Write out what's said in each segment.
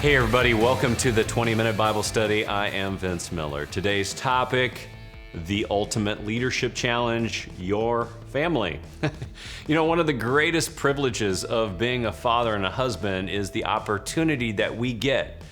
Hey everybody, welcome to the 20-Minute Bible Study. I am Vince Miller. Today's topic, the ultimate leadership challenge, your family. You know, one of the greatest privileges of being a father and a husband is the opportunity that we get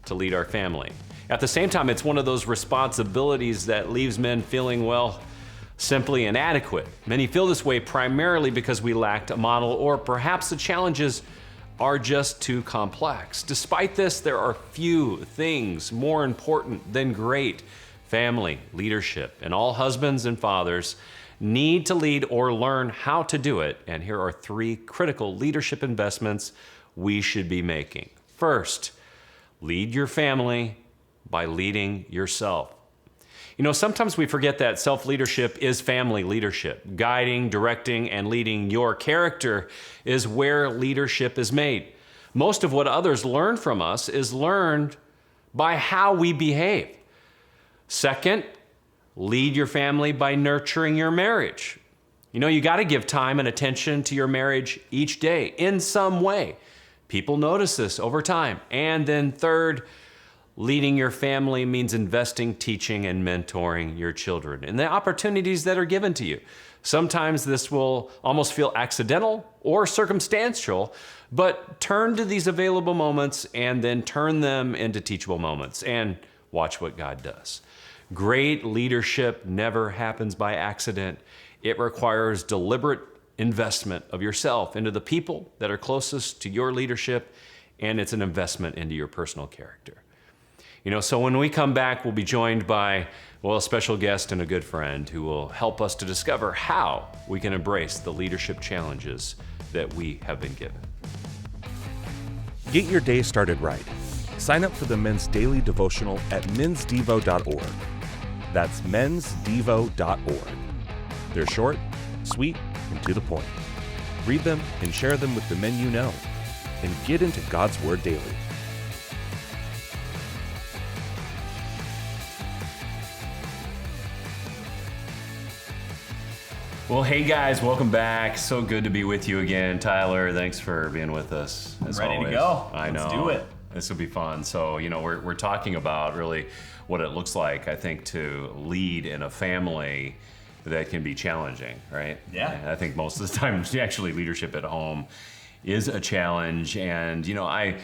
to lead our family. At the same time, it's one of those responsibilities that leaves men feeling, well, simply inadequate. Many feel this way primarily because we lacked a model, or perhaps the challenges are just too complex. Despite this, there are few things more important than great family leadership, and all husbands and fathers need to lead or learn how to do it. And here are three critical leadership investments we should be making. First, lead your family by leading yourself. You know, sometimes we forget that self-leadership is family leadership. Guiding, directing, and leading your character is where leadership is made. Most of what others learn from us is learned by how we behave. Second, lead your family by nurturing your marriage. You know, you got to give time and attention to your marriage each day in some way. People notice this over time. And then third, leading your family means investing, teaching, and mentoring your children and the opportunities that are given to you. Sometimes this will almost feel accidental or circumstantial, but turn to these available moments and then turn them into teachable moments and watch what God does. Great leadership never happens by accident. It requires deliberate investment of yourself into the people that are closest to your leadership, and it's an investment into your personal character. You know, so when we come back, we'll be joined by, well, a special guest and a good friend who will help us to discover how we can embrace the leadership challenges that we have been given. Get your day started right. Sign up for the Men's Daily Devotional at mensdevo.org. That's mensdevo.org. They're short, sweet, and to the point. Read them and share them with the men you know, and get into God's Word daily. Well, hey guys, welcome back. So good to be with you again. Tyler, thanks for being with us. I'm ready to go. I know. Let's do it. This will be fun. So, you know, we're talking about really what it looks like, I think, to lead in a family that can be challenging, right? Yeah. And I think most of the time, actually, leadership at home is a challenge. And, you know, I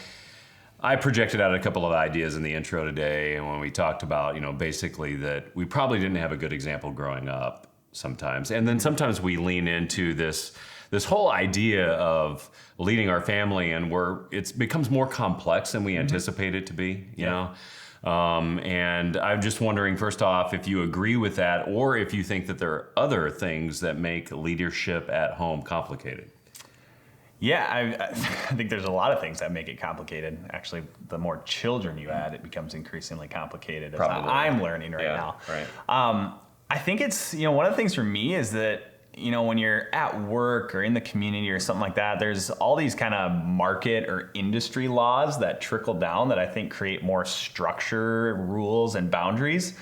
projected out a couple of ideas in the intro today, and when we talked about, you know, basically that we probably didn't have a good example growing up sometimes. And then sometimes we lean into this whole idea of leading our family, and it becomes more complex than we anticipate it to be, you know? And I'm just wondering, first off, if you agree with that, or if you think that there are other things that make leadership at home complicated. Yeah, I think there's a lot of things that make it complicated. Actually, the more children you add, it becomes increasingly complicated, as I'm learning right now. Right. I think it's, you know, one of the things for me is that, you know, when you're at work or in the community or something like that, there's all these kind of market or industry laws that trickle down that I think create more structure, rules, and boundaries.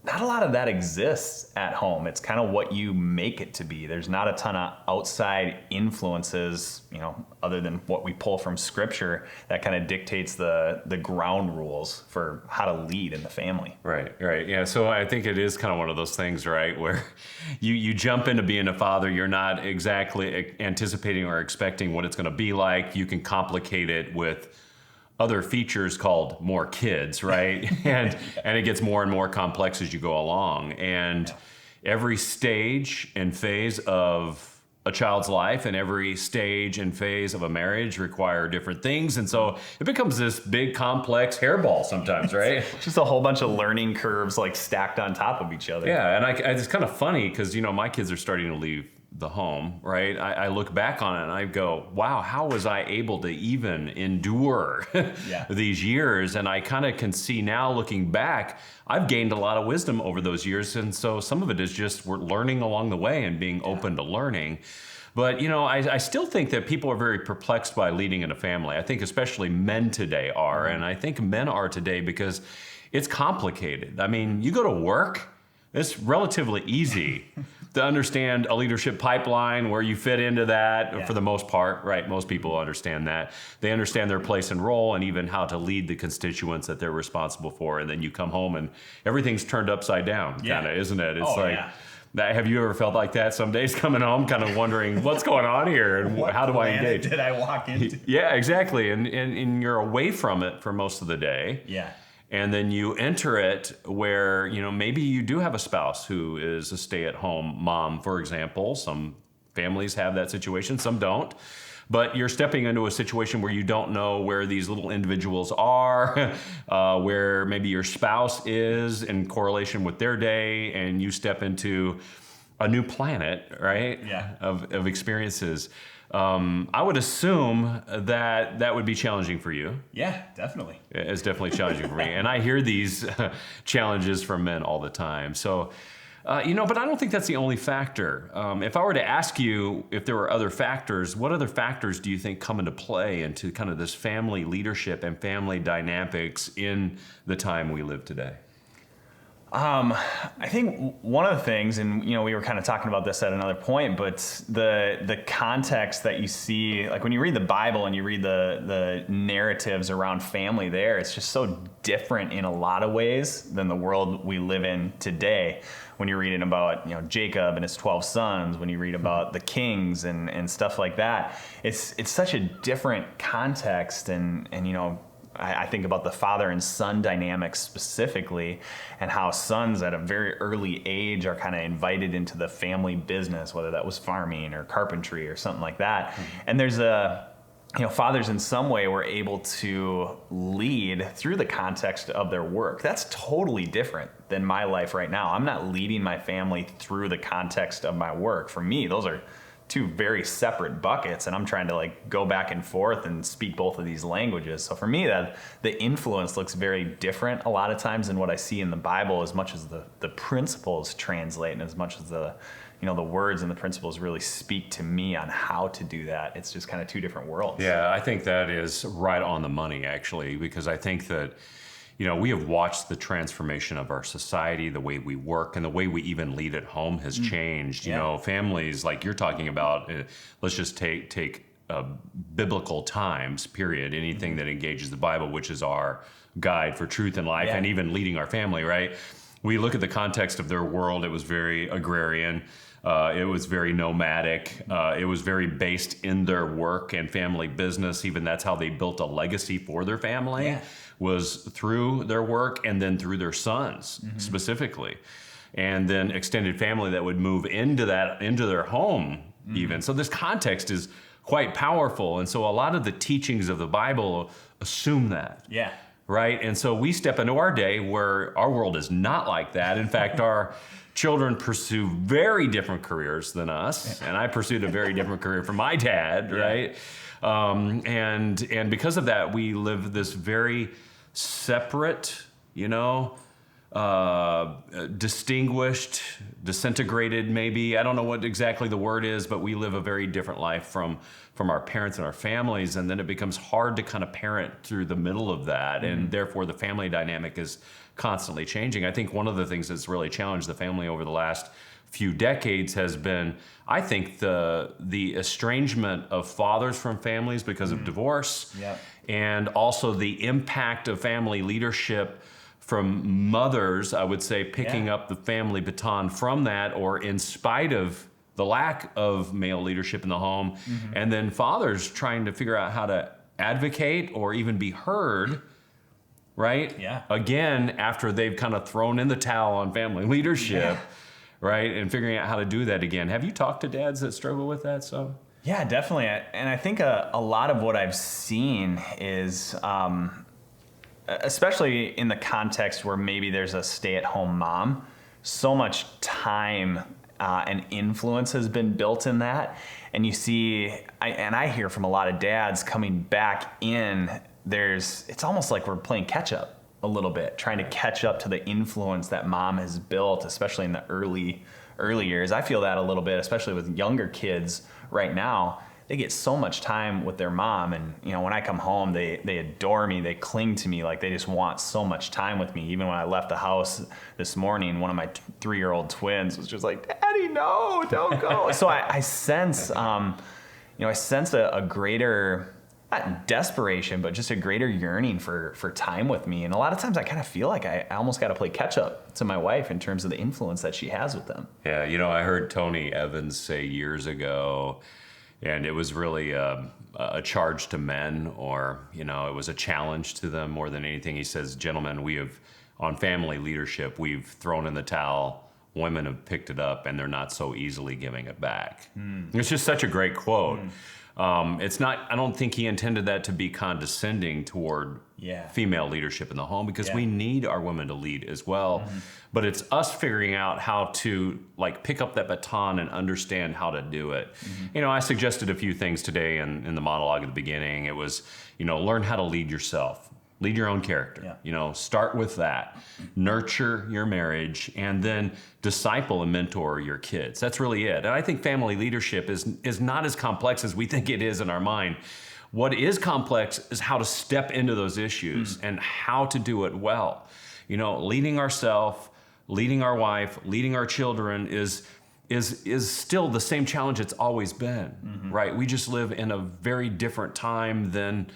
Not a lot of that exists at home. It's kind of what you make it to be. There's not a ton of outside influences, you know, other than what we pull from scripture that kind of dictates the ground rules for how to lead in the family. Right. Yeah, so I think it is kind of one of those things, right, where you jump into being a father, you're not exactly anticipating or expecting what it's going to be like. You can complicate it with other features called more kids, right? and it gets more and more complex as you go along. And every stage and phase of a child's life and every stage and phase of a marriage require different things. And so it becomes this big, complex hairball sometimes, right? Just a whole bunch of learning curves like stacked on top of each other. Yeah, and it's kind of funny because, you know, my kids are starting to leave the home, right? I look back on it and I go, wow, how was I able to even endure these years? And I kind of can see now, looking back, I've gained a lot of wisdom over those years. And so some of it is just we're learning along the way and being open to learning. But, you know, I still think that people are very perplexed by leading in a family. I think especially men today are. And I think men are today because it's complicated. I mean, you go to work, it's relatively easy. to understand a leadership pipeline, where you fit into that for the most part, right? Most people understand that. They understand their place and role, and even how to lead the constituents that they're responsible for. And then you come home and everything's turned upside down, kind of, isn't it? It's have you ever felt like that some days coming home, kind of wondering what's going on here and how do I engage? Did I walk into? Yeah, exactly. And you're away from it for most of the day. Yeah. And then you enter it where, maybe you do have a spouse who is a stay-at-home mom, for example. Some families have that situation, some don't. But you're stepping into a situation where you don't know where these little individuals are, where maybe your spouse is in correlation with their day, and you step into a new planet, right? Yeah. Of experiences. I would assume that would be challenging for you. Yeah, definitely. It's definitely challenging for me. And I hear these challenges from men all the time. So, but I don't think that's the only factor. If I were to ask you if there were other factors, what other factors do you think come into play into kind of this family leadership and family dynamics in the time we live today? I think one of the things, and we were kind of talking about this at another point, but the context that you see, like when you read the Bible and you read the narratives around family there, it's just so different in a lot of ways than the world we live in today. When you're reading about Jacob and his 12 sons, when you read about the kings and stuff like that, it's such a different context, and I think about the father and son dynamics specifically, and how sons at a very early age are kind of invited into the family business, whether that was farming or carpentry or something like that. Mm-hmm. And there's fathers in some way were able to lead through the context of their work. That's totally different than my life right now. I'm not leading my family through the context of my work. For me, those are two very separate buckets, and I'm trying to go back and forth and speak both of these languages. So for me, that the influence looks very different a lot of times than what I see in the Bible, as much as the principles translate, and as much as the words and the principles really speak to me on how to do that. It's just kind of two different worlds. Yeah, I think that is right on the money, actually, because I think that we have watched the transformation of our society, the way we work, and the way we even lead at home has changed. Families like you're talking about, let's just take biblical times, period, anything that engages the Bible, which is our guide for truth in life, and even leading our family, right? We look at the context of their world. It was very agrarian. It was very nomadic. It was very based in their work and family business. Even that's how they built a legacy for their family, was through their work and then through their sons specifically. And then extended family that would move into their home even. So this context is quite powerful. And so a lot of the teachings of the Bible assume that. Yeah. Right? And so we step into our day where our world is not like that. In fact, our children pursue very different careers than us. And I pursued a very different career from my dad, right? And because of that, we live this very separate, distinguished, disintegrated maybe. I don't know what exactly the word is, but we live a very different life from our parents and our families, and then it becomes hard to kind of parent through the middle of that, and therefore the family dynamic is constantly changing. I think one of the things that's really challenged the family over the last few decades has been, I think, the estrangement of fathers from families because of divorce, and also the impact of family leadership from mothers, I would say, picking up the family baton from that, or in spite of the lack of male leadership in the home, and then fathers trying to figure out how to advocate or even be heard, right? Yeah. Again, after they've kind of thrown in the towel on family leadership, right? And figuring out how to do that again. Have you talked to dads that struggle with that? So. Yeah, definitely. And I think a lot of what I've seen is, especially in the context where maybe there's a stay-at-home mom, so much time and influence has been built in that. And you see, I hear from a lot of dads coming back in, it's almost like we're playing catch up a little bit, trying to catch up to the influence that mom has built, especially in the early years. I feel that a little bit, especially with younger kids right now, they get so much time with their mom. And, when I come home, they adore me. They cling to me. Like, they just want so much time with me. Even when I left the house this morning, one of my 3-year-old twins was just like, Daddy, no, don't go. So I sense, I sense a greater, not desperation, but just a greater yearning for time with me. And a lot of times I kind of feel like I almost got to play catch up to my wife in terms of the influence that she has with them. Yeah, I heard Tony Evans say years ago, and it was really a charge to men, or, it was a challenge to them more than anything. He says, gentlemen, on family leadership, we've thrown in the towel. Women have picked it up, and they're not so easily giving it back. It's just such a great quote. It's not, I don't think he intended that to be condescending toward female leadership in the home, because we need our women to lead as well. But it's us figuring out how to pick up that baton and understand how to do it. I suggested a few things today in the monologue at the beginning. It was, learn how to lead yourself. Lead your own character. Start with that. Nurture your marriage, and then disciple and mentor your kids. That's really it. And I think family leadership is not as complex as we think it is in our mind. What is complex is how to step into those issues and how to do it well. Leading ourselves, leading our wife, leading our children is still the same challenge it's always been, right? We just live in a very different time than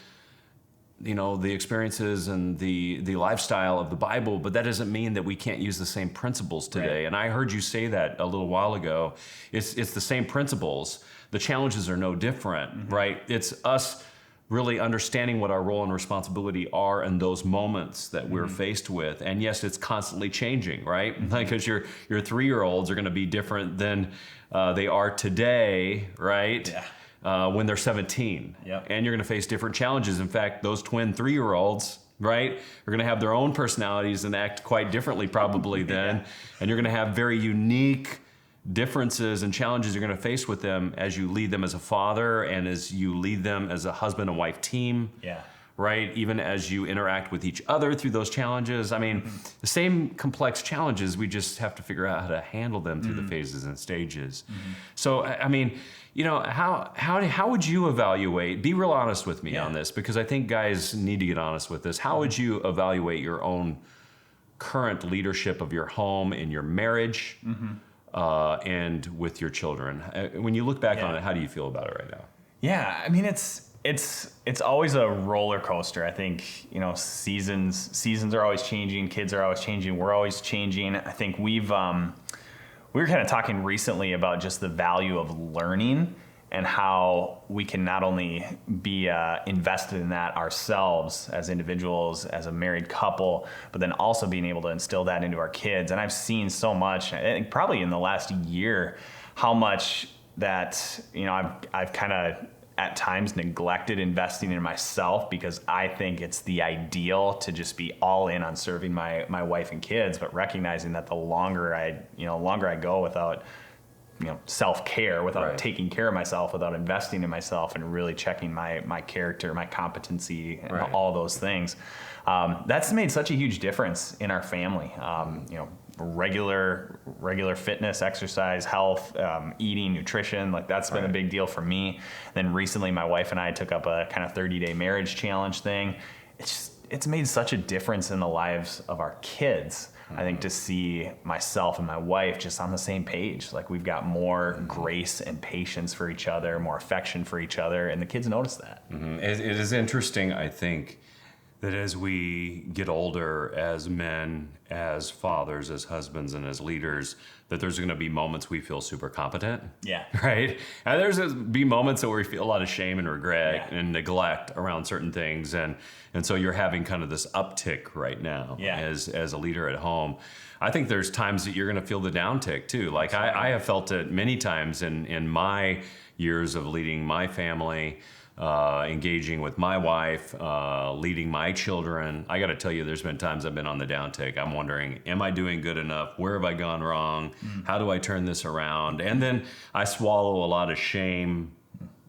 the experiences and the lifestyle of the Bible, but that doesn't mean that we can't use the same principles today. Right. And I heard you say that a little while ago. It's the same principles. The challenges are no different, right? It's us really understanding what our role and responsibility are in those moments that we're faced with. And yes, it's constantly changing, right? Because your 3-year-olds are going to be different than they are today, right? Yeah. When they're 17. Yep. And you're going to face different challenges. In fact, those twin 3-year-olds, right, are going to have their own personalities and act quite differently probably then. And you're going to have very unique differences and challenges you're going to face with them as you lead them as a father and as you lead them as a husband and wife team. Yeah. Right? Even as you interact with each other through those challenges. I mean, the same complex challenges, we just have to figure out how to handle them through the phases and stages. So, I mean, how would you evaluate, be real honest with me on this, because I think guys need to get honest with this. How would you evaluate your own current leadership of your home, in your marriage, and with your children? When you look back on it, how do you feel about it right now? Yeah, I mean, it's always a roller coaster. I think, seasons are always changing, kids are always changing, we're always changing. I think we were kind of talking recently about just the value of learning and how we can not only be invested in that ourselves as individuals, as a married couple, but then also being able to instill that into our kids. And I've seen so much, I think probably in the last year, how much that, I've kind of at times neglected investing in myself, because I think it's the ideal to just be all in on serving my wife and kids, but recognizing that the longer I go without self-care, without taking care of myself, without investing in myself and really checking my character, my competency, and all those things, that's made such a huge difference in our family. Regular fitness, exercise, health, eating, nutrition, that's been a big deal for me. Then recently my wife and I took up a kind of 30-day marriage challenge thing. It's made such a difference in the lives of our kids. I think to see myself and my wife just on the same page, we've got more grace and patience for each other, more affection for each other, and the kids notice that. It is interesting, I think, that as we get older as men, as fathers, as husbands, and as leaders, that there's going to be moments we feel super competent. Yeah. Right? And there's going to be moments that where we feel a lot of shame and regret and neglect around certain things. And so you're having kind of this uptick right now as a leader at home. I think there's times that you're going to feel the downtick too. I have felt it many times in my years of leading my family, engaging with my wife, leading my children. I got to tell you, there's been times I've been on the downtick. I'm wondering, am I doing good enough? Where have I gone wrong? How do I turn this around? And then I swallow a lot of shame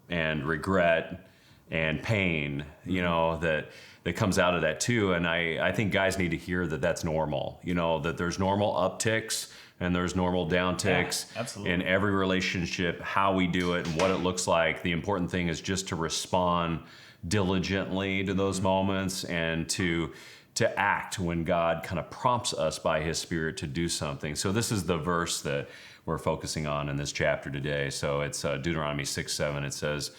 and regret and pain, that comes out of that too. And I think guys need to hear that that's normal, that there's normal upticks, and there's normal downticks in every relationship, how we do it and what it looks like. The important thing is just to respond diligently to those moments and to act when God kind of prompts us by his Spirit to do something. So this is the verse that we're focusing on in this chapter today. So it's Deuteronomy 6:7. It says,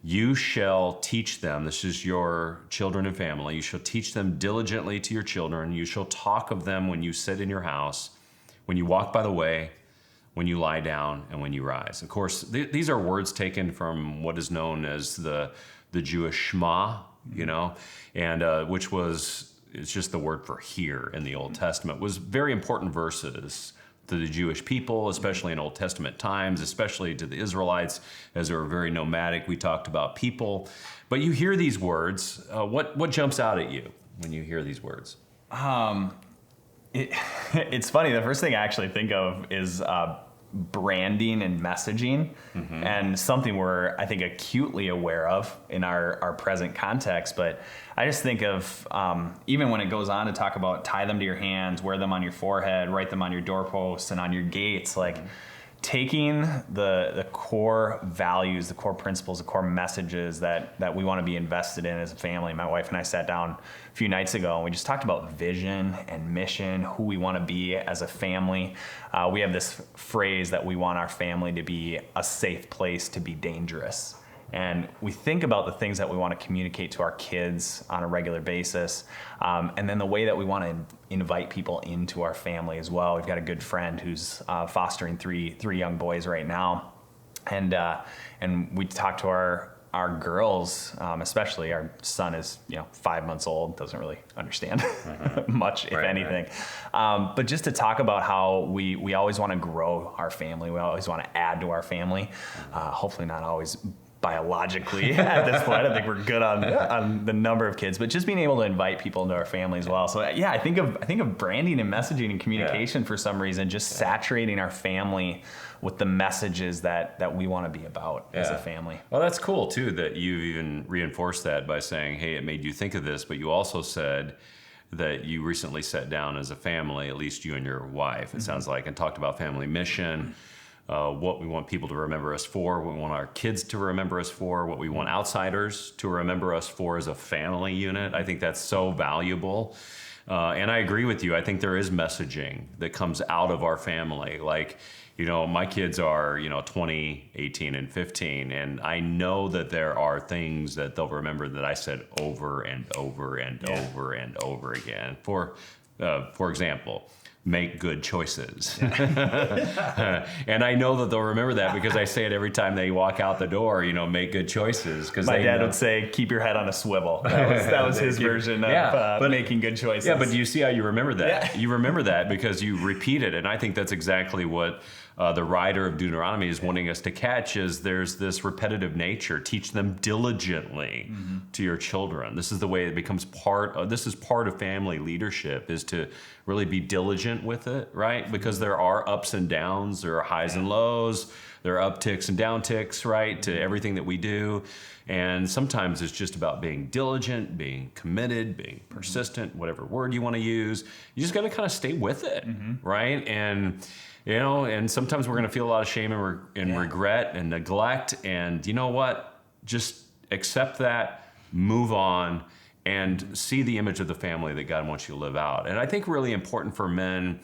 "You shall teach them," this is your children and family, "you shall teach them diligently to your children. You shall talk of them when you sit in your house, when you walk by the way, when you lie down, and when you rise." Of course, these are words taken from what is known as the Jewish Shema, and which it's just the word for hear in the Old Testament, was very important verses to the Jewish people, especially in Old Testament times, especially to the Israelites, as they were very nomadic. We talked about people. But you hear these words. What jumps out at you when you hear these words? It's funny. The first thing I actually think of is branding and messaging, and something we're, I think, acutely aware of in our present context. But I just think of, even when it goes on to talk about tie them to your hands, wear them on your forehead, write them on your doorposts and on your gates, like taking the core values, the core principles, the core messages that we want to be invested in as a family. My wife and I sat down a few nights ago and we just talked about vision and mission, who we want to be as a family. We have this phrase that we want our family to be a safe place to be dangerous. And we think about the things that we want to communicate to our kids on a regular basis, and then the way that we want to invite people into our family as well. We've got a good friend who's fostering three young boys right now, and we talk to our girls, especially our son is 5 months old, doesn't really understand much, if anything. But just to talk about how we always want to grow our family, we always want to add to our family, hopefully not always biologically at this point. I think we're good on the number of kids, but just being able to invite people into our family as well. So yeah, I think of branding and messaging and communication for some reason, just saturating our family with the messages that we want to be about as a family. Well, that's cool too that you even reinforced that by saying, hey, it made you think of this, but you also said that you recently sat down as a family, at least you and your wife, it sounds like, and talked about family mission. What we want people to remember us for, what we want our kids to remember us for, what we want outsiders to remember us for as a family unit. I think that's so valuable. And I agree with you. I think there is messaging that comes out of our family. Like, my kids are, 20, 18, and 15, and I know that there are things that they'll remember that I said over and over and over and over again. For example, make good choices. And I know that they'll remember that because I say it every time they walk out the door, make good choices. My dad would say, keep your head on a swivel. That was his version of making good choices. Yeah, but do you see how you remember that? Yeah. You remember that because you repeat it. And I think that's exactly what the writer of Deuteronomy is wanting us to catch is there's this repetitive nature. Teach them diligently to your children. This is the way it becomes part of family leadership, is to really be diligent with it, right? Because there are ups and downs, there are highs and lows, there are upticks and downticks, right, to everything that we do. And sometimes it's just about being diligent, being committed, being persistent, whatever word you want to use. You just got to kind of stay with it, right? And and sometimes we're going to feel a lot of shame and regret and neglect. And you know what? Just accept that, move on, and see the image of the family that God wants you to live out. And I think really important for men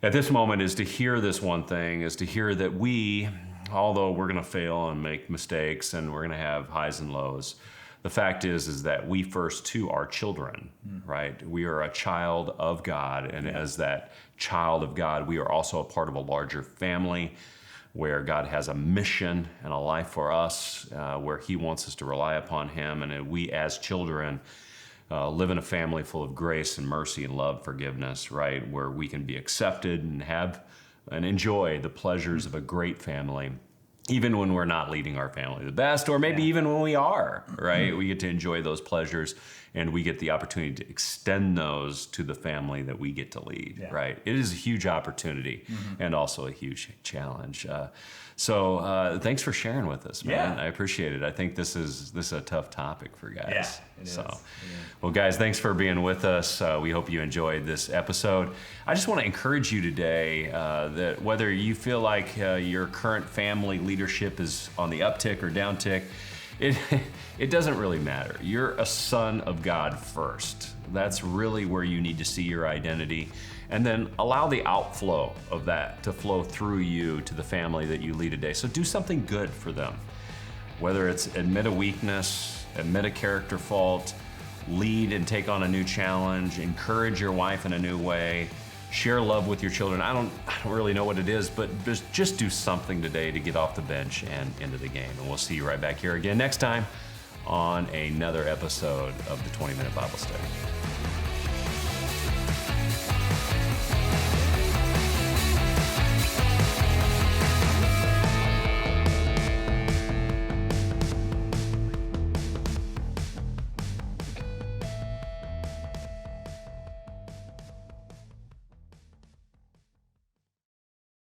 at this moment is to hear this one thing, is to hear that we, although we're going to fail and make mistakes and we're going to have highs and lows, the fact is that we first too are children, right? We are a child of God, and as that child of God, we are also a part of a larger family where God has a mission and a life for us, where He wants us to rely upon Him, and we as children live in a family full of grace and mercy and love, forgiveness, right? Where we can be accepted and have and enjoy the pleasures of a great family, even when we're not leading our family the best, or maybe even when we are, right? We get to enjoy those pleasures and we get the opportunity to extend those to the family that we get to lead, Yeah. right? It is a huge opportunity and also a huge challenge. So thanks for sharing with us, man. Yeah. I appreciate it. I think this is a tough topic for guys. Yeah, it is. Well, guys, thanks for being with us. We hope you enjoyed this episode. I just want to encourage you today that whether you feel like your current family leadership is on the uptick or downtick, it doesn't really matter. You're a son of God first. That's really where you need to see your identity. And then allow the outflow of that to flow through you to the family that you lead today. So do something good for them. Whether it's admit a weakness, admit a character fault, lead and take on a new challenge, encourage your wife in a new way, share love with your children. I don't really know what it is, but just do something today to get off the bench and into the game. And we'll see you right back here again next time on another episode of the 20-Minute Bible Study.